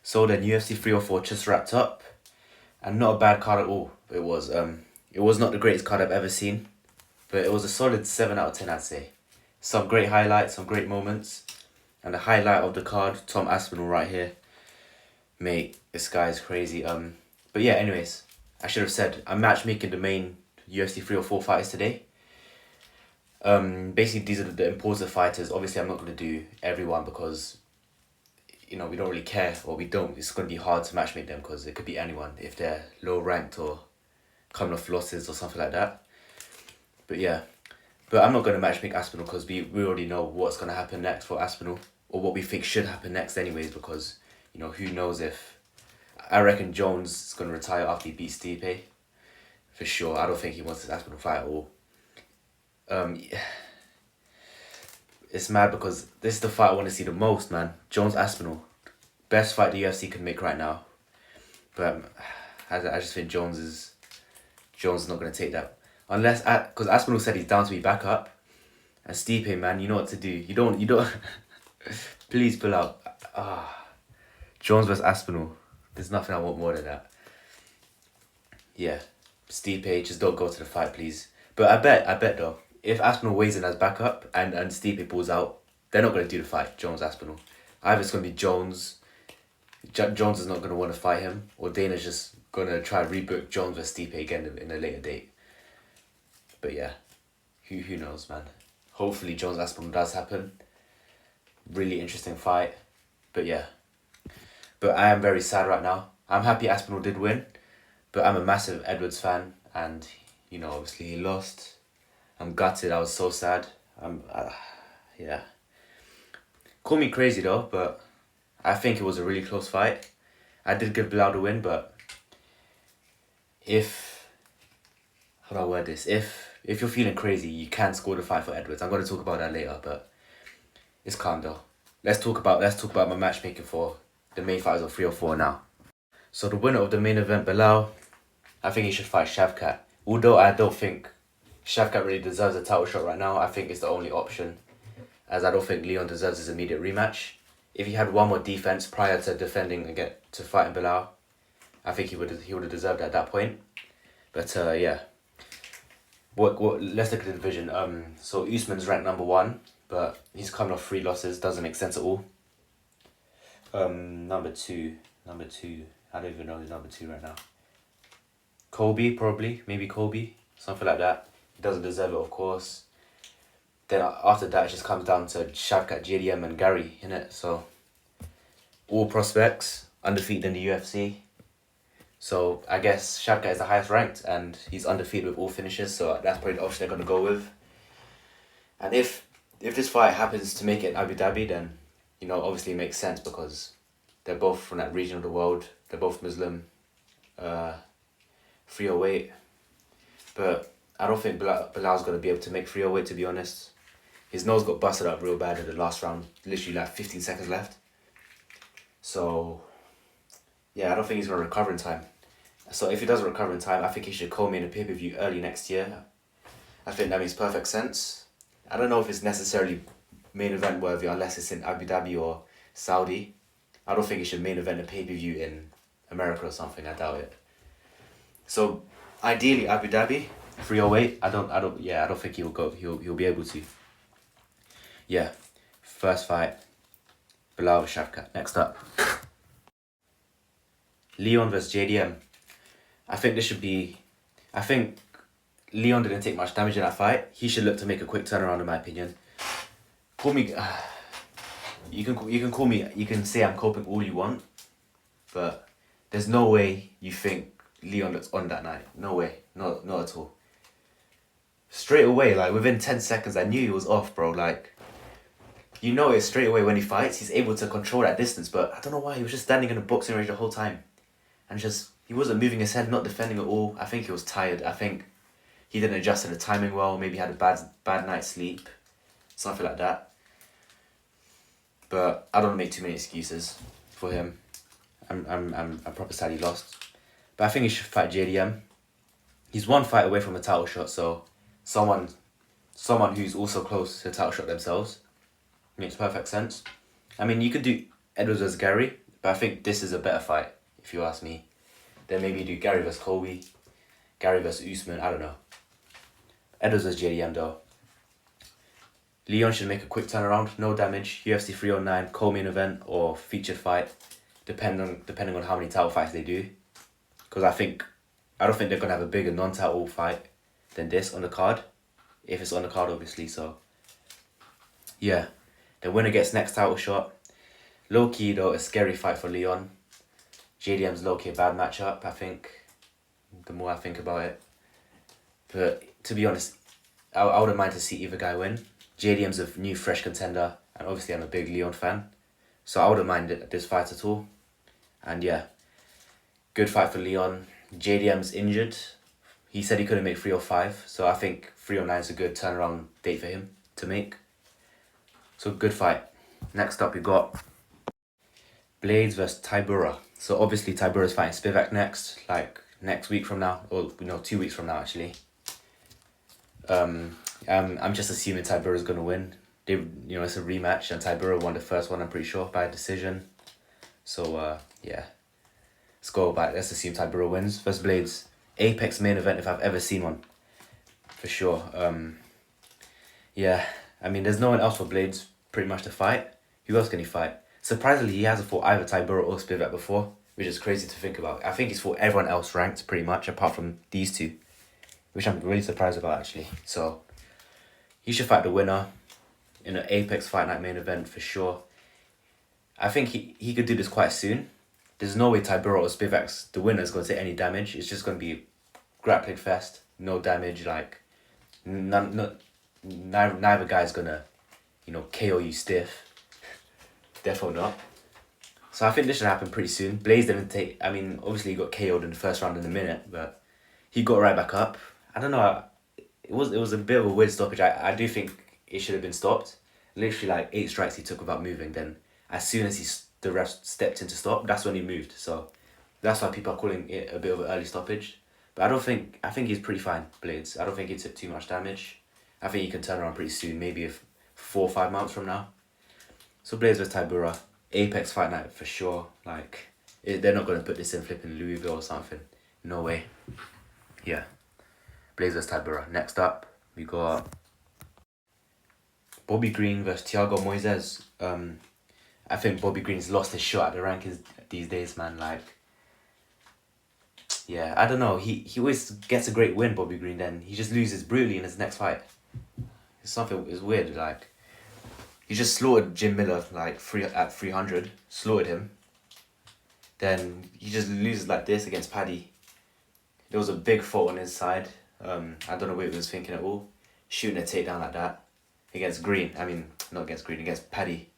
So then UFC 304 just wrapped up, and not a bad card at all. It was not the greatest card I've ever seen, but it was a solid 7 out of 10, I'd say. Some great highlights, some great moments, and the highlight of the card, Tom Aspinall right here. Mate, this guy is crazy. But yeah, anyways, I should have said I'm matchmaking the main UFC 304 fighters today. Basically these are the important fighters. Obviously, I'm not gonna do everyone because we don't really care, or we don't. It's gonna be hard to matchmake them because it could be anyone if they're low ranked or coming off losses or something like that. But yeah, but I'm not gonna matchmake Aspinall because we already know what's gonna happen next for Aspinall, or what we think should happen next anyways, because who knows if I reckon Jones is gonna retire after he beats Stipe. For sure. I don't think he wants this Aspinall fight at all. It's mad because this is the fight I want to see the most, man. Jones Aspinall, best fight the UFC can make right now. But I just think Jones is not gonna take that unless because Aspinall said he's down to be back up, and Stipe, man, you know what to do. You don't. Please pull out. Jones versus Aspinall. There's nothing I want more than that. Yeah, Stipe, just don't go to the fight, please. But I bet though, if Aspinall weighs in as backup and Stipe pulls out, they're not gonna do the fight, Jones Aspinall. Either it's gonna be Jones. Jones is not gonna want to fight him, or Dana's just gonna try to rebook Jones versus Stipe again in a later date. But yeah, who knows, man. Hopefully Jones Aspinall does happen. Really interesting fight, but yeah. But I am very sad right now. I'm happy Aspinall did win, but I'm a massive Edwards fan, and obviously he lost. I'm gutted. I was so sad. Yeah. Call me crazy though, but I think it was a really close fight. I did give Bilal the win, but how do I word this? If you're feeling crazy, you can score the fight for Edwards. I'm going to talk about that later, but it's calm though. Let's talk about my matchmaking for the main fighters of 304 now. So the winner of the main event, Bilal, I think he should fight Shavkat. Although I don't think Shavkat really deserves a title shot right now, I think it's the only option, as I don't think Leon deserves his immediate rematch. If he had one more defense prior to defending and to fighting Bilal, I think he would have deserved it at that point. But yeah. What? Let's look at the division. So Usman's ranked number 1, but he's coming off 3 losses. Doesn't make sense at all. Number two. I don't even know who's number 2 right now. Kobe, probably. Maybe Kobe. Something like that. He doesn't deserve it, of course. Then after that, it just comes down to Shavkat, JDM, and Gary, innit? So, all prospects, undefeated in the UFC. So, I guess Shavkat is the highest ranked, and he's undefeated with all finishes, so that's probably the option they're going to go with. And if this fight happens to make it in Abu Dhabi, then, obviously it makes sense because they're both from that region of the world. They're both Muslim. 308. But I don't think Bilal's going to be able to make 308, to be honest. His nose got busted up real bad in the last round. Literally like 15 seconds left. So, yeah, I don't think he's going to recover in time. So if he doesn't recover in time, I think he should co-main a pay-per-view early next year. I think that makes perfect sense. I don't know if it's necessarily main event worthy unless it's in Abu Dhabi or Saudi. I don't think he should main event a pay-per-view in America or something. I doubt it. So ideally Abu Dhabi, 308. I don't think he'll be able to. Yeah. First fight, Bilal Shavkat. Next up, Leon versus JDM. I think Leon didn't take much damage in that fight. He should look to make a quick turnaround, in my opinion. Call me. You can call me. You can say I'm coping all you want, but there's no way you think Leon looks on that night. No way. Not at all. Straight away, like within 10 seconds, I knew he was off, bro. Like, it straight away when he fights, he's able to control that distance. But I don't know why he was just standing in a boxing range the whole time, and he wasn't moving his head, not defending at all. I think he was tired. I think he didn't adjust to the timing well. Maybe had a bad night's sleep, something like that. But I don't make too many excuses for him. I'm proper sad he lost. But I think he should fight JDM. He's one fight away from a title shot, so someone who's also close to a title shot themselves makes perfect sense. I mean, you could do Edwards versus Gary. But I think this is a better fight, if you ask me. Then maybe do Gary vs Colby, Gary vs Usman, I don't know. Edwards vs JDM though. Leon should make a quick turnaround, no damage, UFC 309, co-main event or featured fight, depending on how many title fights they do. Because I don't think they're going to have a bigger non-title fight than this on the card. If it's on the card, obviously, so. Yeah. The winner gets next title shot. Low-key, though, a scary fight for Leon. JDM's low-key a bad matchup, I think. The more I think about it. But, to be honest, I wouldn't mind to see either guy win. JDM's a new, fresh contender. And obviously, I'm a big Leon fan. So, I wouldn't mind this fight at all. And, yeah. Good fight for Leon. JDM's injured. He said he couldn't make 305. So, I think 309 is a good turnaround date for him to make. So, good fight. Next up, we got Blades vs Tybura. So obviously Tybura's fighting Spivak next week from now, or 2 weeks from now actually. I'm just assuming Tybura's gonna win. It's a rematch and Tybura won the first one, I'm pretty sure, by decision. So yeah, let's assume Tybura wins. Versus Blades, Apex main event if I've ever seen one, for sure. Yeah, I mean there's no one else for Blades pretty much to fight. Who else can he fight? Surprisingly, he hasn't fought either Tybura or Spivak before, which is crazy to think about. I think he's fought everyone else ranked, pretty much, apart from these two, which I'm really surprised about, actually. So, he should fight the winner in an Apex Fight Night main event, for sure. I think he could do this quite soon. There's no way Tybura or Spivak's, the winner, is going to take any damage. It's just going to be grappling fest, no damage, neither guy's going to, KO you stiff. Definitely not. So I think this should happen pretty soon. Blaze didn't obviously he got KO'd in the first round in a minute, but he got right back up. I don't know, it was a bit of a weird stoppage. I do think it should have been stopped. Literally 8 strikes he took without moving, then as soon as the ref stepped in to stop, that's when he moved. So that's why people are calling it a bit of an early stoppage. But I think he's pretty fine, Blades. I don't think he took too much damage. I think he can turn around pretty soon, maybe 4 or 5 months from now. So Blades vs Tybura, Apex Fight Night for sure. They're not going to put this in flipping Louisville or something. No way. Yeah. Blades vs Tybura. Next up, we got Bobby Green versus Thiago Moises. I think Bobby Green's lost his shot at the rankings these days, man. Yeah, I don't know. He always gets a great win, Bobby Green, then he just loses brutally in his next fight. It's weird, he just slaughtered Jim Miller at 300, slaughtered him. Then he just loses like this against Paddy. There was a big fault on his side. I don't know what he was thinking at all. Shooting a takedown like that against Green. Not against Green, against Paddy.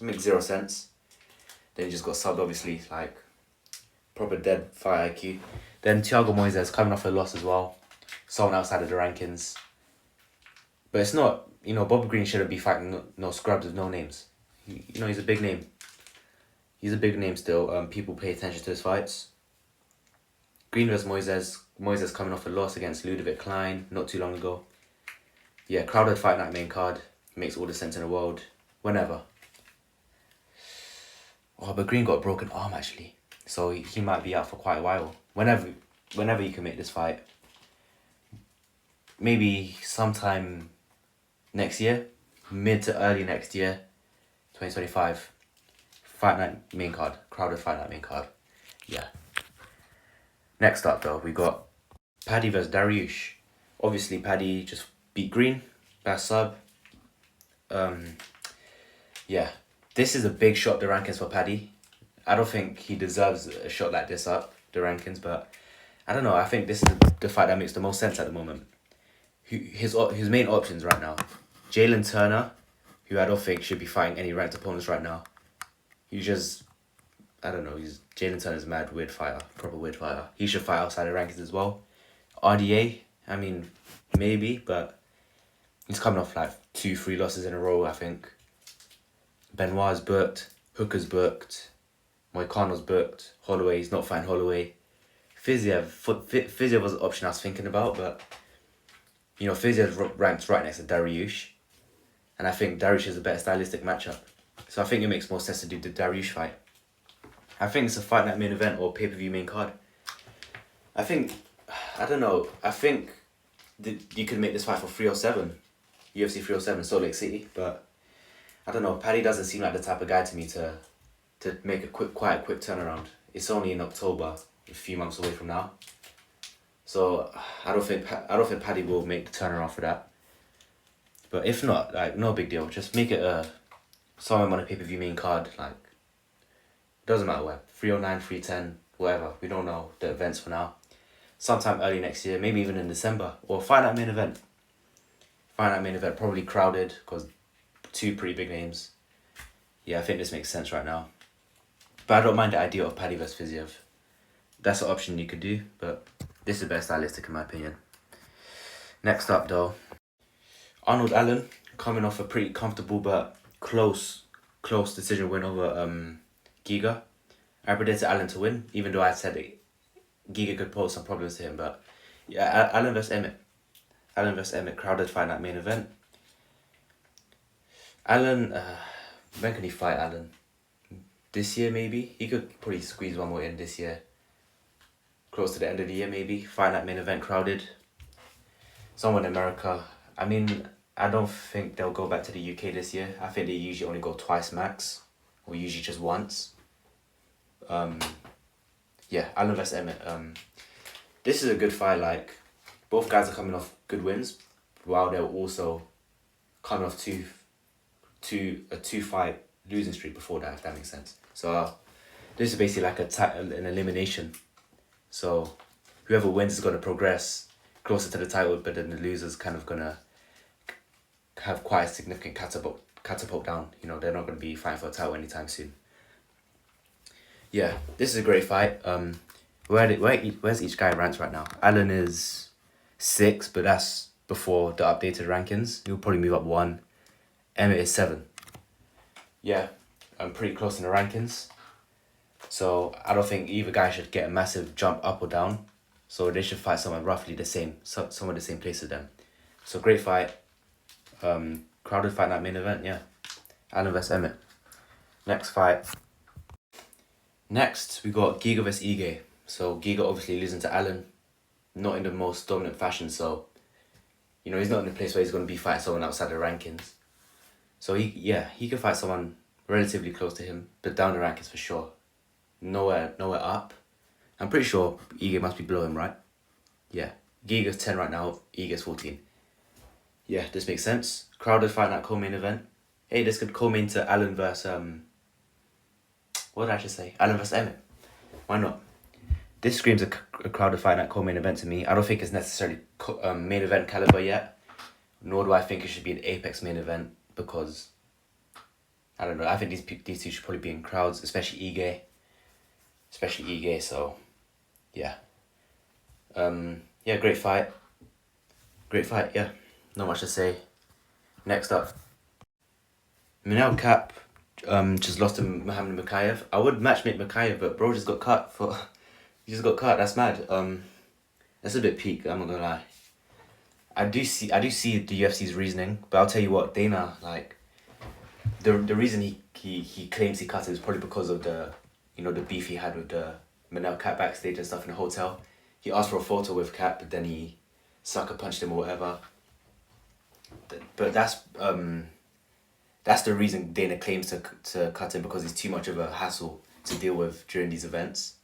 It makes 0 sense. Then he just got subbed, obviously, proper dead fight IQ. Then Thiago Moises coming off a loss as well. Someone outside of the rankings. But it's not, Bobby Green shouldn't be fighting no scrubs with no names. He's a big name. He's a big name still. People pay attention to his fights. Green vs Moises. Moises coming off a loss against Ludovic Klein not too long ago. Yeah, crowded fight night main card. Makes all the sense in the world. Whenever. Oh, but Green got a broken arm actually. So he might be out for quite a while. Whenever you can make this fight. Maybe sometime next year, mid to early next year, 2025, fight night main card, crowded fight night main card, yeah. Next up though, we got Paddy vs Dariush. Obviously Paddy just beat Green, best sub. Yeah, this is a big shot the rankings for Paddy. I don't think he deserves a shot like this up the rankings, but I don't know, I think this is the fight that makes the most sense at the moment. His main options right now, Jalen Turner, who I don't think should be fighting any ranked opponents right now. Jalen Turner's mad weird fighter, proper weird fighter. He should fight outside the rankings as well. RDA, maybe, but he's coming off 2-3 losses in a row, I think. Benoit's booked, Hooker's booked, Moicano's booked, Holloway's not fighting Holloway. Fiziev was an option I was thinking about, but Fiziev's ranked right next to Dariush. And I think Dariush is a better stylistic matchup. So I think it makes more sense to do the Dariush fight. I think it's a fight night main event or pay-per-view main card. I think, I don't know, I think you could make this fight for 307, UFC 307 Salt Lake City, but I don't know, Paddy doesn't seem like the type of guy to me to make a quite quick turnaround. It's only in October, a few months away from now. So I don't think Paddy will make the turnaround for that. But if not, like, no big deal. Just make it someone on a pay-per-view main card, like, doesn't matter where. 309, 310, whatever. We don't know the events for now. Sometime early next year, maybe even in December. Or find out main event. Find out main event, probably crowded, because 2 pretty big names. Yeah, I think this makes sense right now. But I don't mind the idea of Paddy vs Fiziev. That's an option you could do, but this is the best stylistic in my opinion. Next up though, Arnold Allen, coming off a pretty comfortable but close decision win over Giga. I predicted Allen to win, even though I said Giga could pose some problems to him, but yeah, Allen vs Emmett. Allen vs Emmett, crowded fight that main event. Allen, when can he fight Allen? This year maybe? He could probably squeeze one more in this year. Close to the end of the year maybe. Fight that main event crowded. Someone in America. I mean, I don't think they'll go back to the UK this year. I think they usually only go twice max. Or usually just once. Yeah, Allen vs Emmett. This is a good fight. Like, both guys are coming off good wins, while they're also coming off a two fight losing streak before that, if that makes sense. So this is basically like an elimination. So whoever wins is going to progress closer to the title, but then the loser's kind of going to have quite a significant catapult down. You know, they're not going to be fighting for a title anytime soon. Yeah, this is a great fight. Where's each guy ranked right now? Allen is 6, but that's before the updated rankings. He'll probably move up 1. Emmett is 7. Yeah, I'm pretty close in the rankings. So I don't think either guy should get a massive jump up or down. So they should fight someone roughly the same, someone the same place as them. So great fight. Crowded fight night main event, yeah. Allen vs Emmett. Next fight. Next, we got Giga vs Ige. So Giga obviously losing to Allen. Not in the most dominant fashion, so you know, he's not in a place where he's going to be fighting someone outside the rankings. So he could fight someone relatively close to him, but down the rankings for sure. Nowhere up. I'm pretty sure Ige must be below him, right? Yeah. Giga's 10 right now, Ige's 14. Yeah, this makes sense. Crowded fight night co-main event. Hey, this could co-main to Allen versus what did I just say? Allen vs Emmett. Why not? This screams a crowded fight night co-main event to me. I don't think it's necessarily main event caliber yet. Nor do I think it should be an Apex main event, because I don't know. I think these two should probably be in crowds, especially Ige. So yeah. Yeah, great fight. Yeah. Not much to say. Next up, Minel Cap just lost to Mohamed Makayev. I would matchmake Makayev, but bro just got cut. He just got cut. That's mad. That's a bit peak, I'm not gonna lie. I do see the UFC's reasoning, but I'll tell you what, Dana, like, the reason he claims he cut him is probably because of the beef he had with the Manel Cap backstage and stuff in the hotel. He asked for a photo with Cap, but then he sucker punched him or whatever. But that's the reason Dana claims to cut him, because he's too much of a hassle to deal with during these events.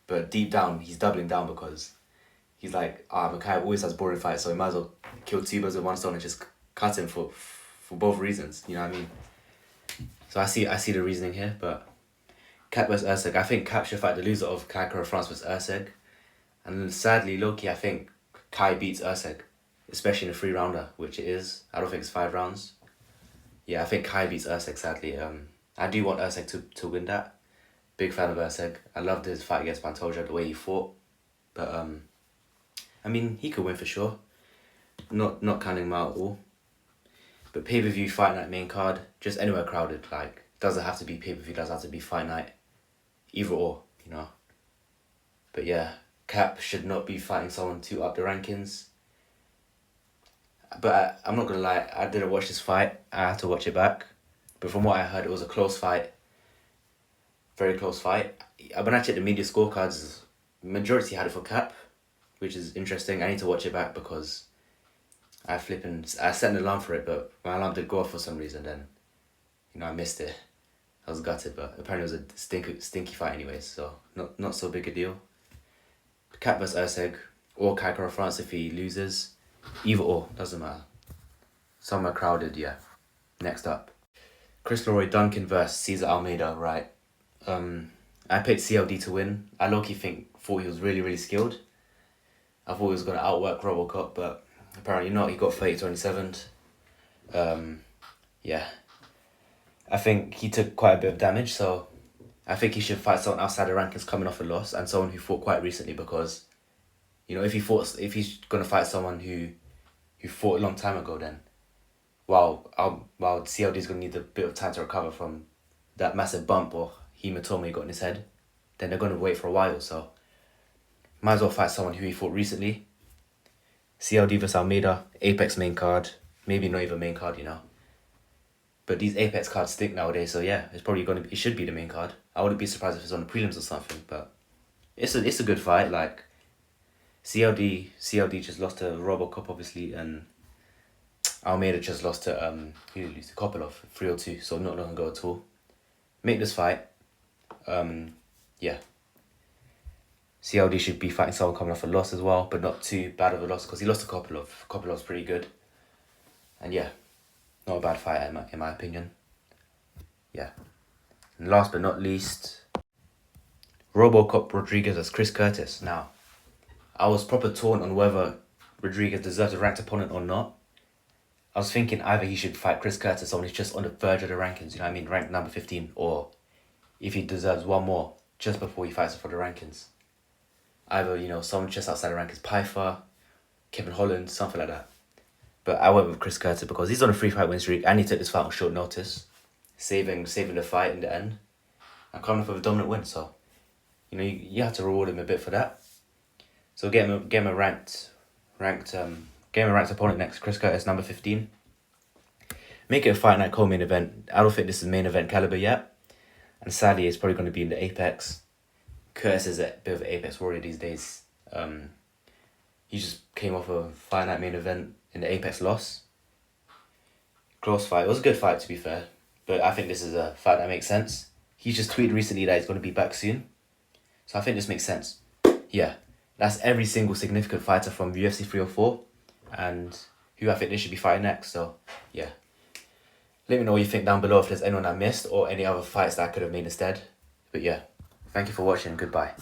But deep down, he's doubling down, because he's like, Makayev always has boring fights, so he might as well kill 2 birds with 1 stone and just cut him for both reasons. You know what I mean? So I see the reasoning here, but Cap vs Usyk. I think Cap should fight the loser of Kai Kara France vs Usyk, and sadly, low-key, I think Kai beats Usyk, especially in a 3-rounder, which it is. I don't think it's 5 rounds. Yeah, I think Kai beats Usyk, sadly. I do want Usyk to win that. Big fan of Usyk. I loved his fight against Pantoja, the way he fought. But I mean, he could win for sure. Not counting him out at all. But pay-per-view fight night main card, just anywhere crowded. Like, doesn't have to be pay-per-view, doesn't have to be fight night. Either or, you know. But yeah, Cap should not be fighting someone too up the rankings. But I'm not gonna lie, I didn't watch this fight. I had to watch it back. But from what I heard, it was a close fight. Very close fight. When I checked the media scorecards, majority had it for Cap, which is interesting. I need to watch it back because I set an alarm for it, but my alarm did go off for some reason. Then, I missed it. I was gutted, but apparently it was a stinky fight anyways, so not so big a deal. Cap vs Usyk or Kai France if he loses. Either or, doesn't matter. Some are crowded, yeah. Next up. Chris Leroy Duncan vs Cesar Almeida, right. I picked CLD to win. I low-key thought he was really, really skilled. I thought he was going to outwork Robocop, but apparently not. He got 30-27. Yeah. I think he took quite a bit of damage, so I think he should fight someone outside the rankings coming off a loss and someone who fought quite recently because, if he's going to fight someone who fought a long time ago, then while CLD is going to need a bit of time to recover from that massive bump or hematoma he got in his head, then they're going to wait for a while, so might as well fight someone who he fought recently. CLD vs Almeida, Apex main card, maybe not even main card, But these Apex cards stink nowadays, so yeah, it should be the main card. I wouldn't be surprised if it's on the prelims or something, but it's a good fight. Like CLD just lost to Robocop obviously, and Almeida just lost to Kopylov 302, so not long ago at all. Make this fight. Yeah. CLD should be fighting someone coming off a loss as well, but not too bad of a loss because he lost to Kopylov. Kopilov's pretty good. And yeah, not a bad fight in my opinion. Yeah. And last but not least, Robocop Rodriguez as Chris Curtis. Now, I was proper torn on whether Rodriguez deserves a ranked opponent or not. I was thinking either he should fight Chris Curtis, someone who's just on the verge of the rankings, ranked number 15, or if he deserves one more just before he fights for the rankings. Either, someone just outside the rankings, Pyfer, Kevin Holland, something like that. But I went with Chris Curtis because he's on a 3-fight win streak and he took this fight on short notice, saving the fight in the end, and coming off with a dominant win. So, you have to reward him a bit for that. So get him a ranked opponent next. Chris Curtis, number 15. Make it a fight night co-main event. I don't think this is main event caliber yet, and sadly, it's probably going to be in the Apex. Curtis is a bit of an Apex warrior these days. He just came off a fight night main event in the Apex loss. Close fight. It was a good fight to be fair, but I think this is a fight that makes sense. He just tweeted recently that he's going to be back soon, so I think this makes sense. Yeah, that's every single significant fighter from UFC 304, and who I think they should be fighting next. So yeah, let me know what you think down below if there's anyone I missed or any other fights that I could have made instead. But yeah, thank you for watching. Goodbye.